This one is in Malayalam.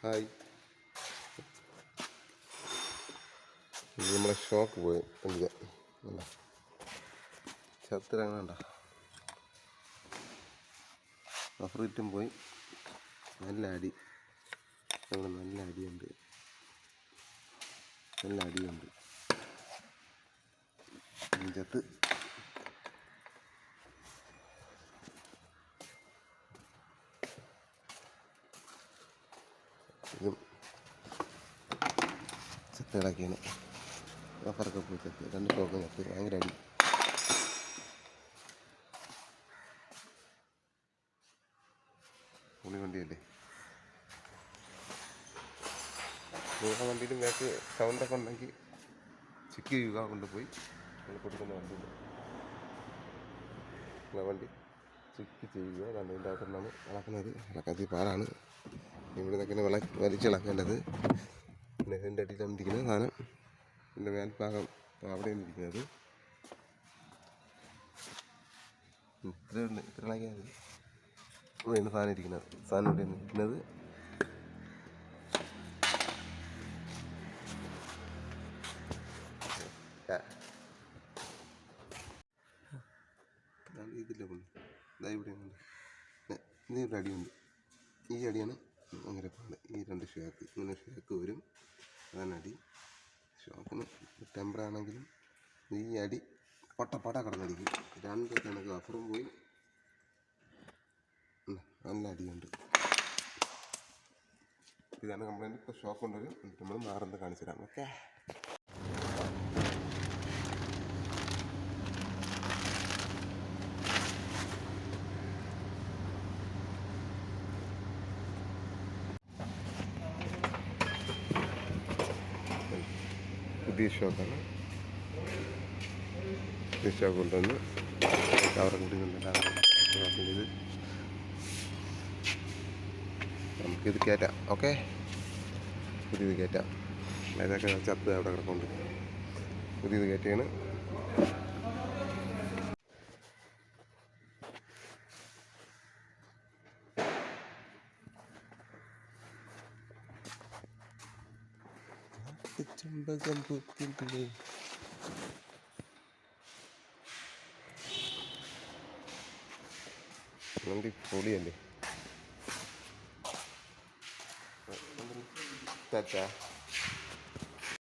ഹായ്. നമ്മളെ ഷോക്ക് പോയി എനിക്ക് അല്ല ചത്തിറങ്ങണ്ട അഫ്രീറ്റും പോയി. നല്ല അടി, നല്ല അടിയുണ്ട്, നല്ല അടിയുണ്ട്. ചത്ത് ഇതും ചത്തിളക്കിയാണ്. ഓഫറൊക്കെ പോയി ചത്ത്, 2 ഷോക്ക് ചത്ത്. ഭയങ്കര അടി. പുളി വണ്ടിയല്ലേ. ആ വണ്ടിയിലും ബാക്ക് സൗണ്ടൊക്കെ ഉണ്ടെങ്കിൽ ചെക്ക് ചെയ്യുക. കൊണ്ടുപോയി നമ്മൾ കൊടുക്കുന്ന വണ്ടിയിൽ വണ്ടി ചെക്ക് ചെയ്യുക. അതിൻ്റെ അകത്തുനിന്നാണ് ഇളക്കുന്നത്. ഇളക്കത്തിൽ പാടാണ്. ഇവിടെ നിന്നൊക്കെ വലിച്ചിളക്കേണ്ടത്. പിന്നെ ഇതിൻ്റെ അടിയിലാണ് ഇരിക്കുന്നത് സാധനം. ഇതിൻ്റെ മേൽഭാഗം അവിടെയാണ് ഇരിക്കുന്നത്. ഇത്ര ഇളക്കിയാൽ മതി. ഇവിടെയാണ് സാധനം ഇരിക്കുന്നത്. സാധനം ഇവിടെയാണ് ഇരിക്കുന്നത്. ഇതില്ല കൊണ്ട് ഇവിടെയുണ്ട്. ഇതിൻ്റെ അടിയുണ്ട്. ഈ അടിയാണ് ഭയങ്കര പാട്. ഈ 2 ഷോക്ക് ഇങ്ങനെ ഷോക്ക് വരും. അതാണ് അടി. ഷോക്കിന് ടെമ്പറാണെങ്കിലും ഈ അടി പട്ട കിടന്നടിക്കും. 2 കണക്ക് അപ്പുറം പോയി. നല്ല അടിയുണ്ട്. ഇതാണ് കംപ്ലൈൻറ്റ്. ഇപ്പോൾ ഷോക്ക് കൊണ്ടുവരും. നമ്മൾ മാറുന്നത് കാണിച്ചു തരാം. ഓക്കെ. പുതിയ ഷോക്കാണ്. പുതിയ ഷോക്ക് കൊണ്ടുവന്ന് കവർ കിട്ടുന്നുണ്ട്. ഇത് നമുക്കിത് കയറ്റാം. ഓക്കെ, പുതിയത് കയറ്റാം. അതൊക്കെ ചത്ത് അവിടെ കിടക്കുന്നുണ്ട്. പുതിയത് കയറ്റിയാണ്. ചെമ്പകം പൂത്തില്ലേ. വണ്ടി പൊളിയല്ലേ. ടാറ്റാ.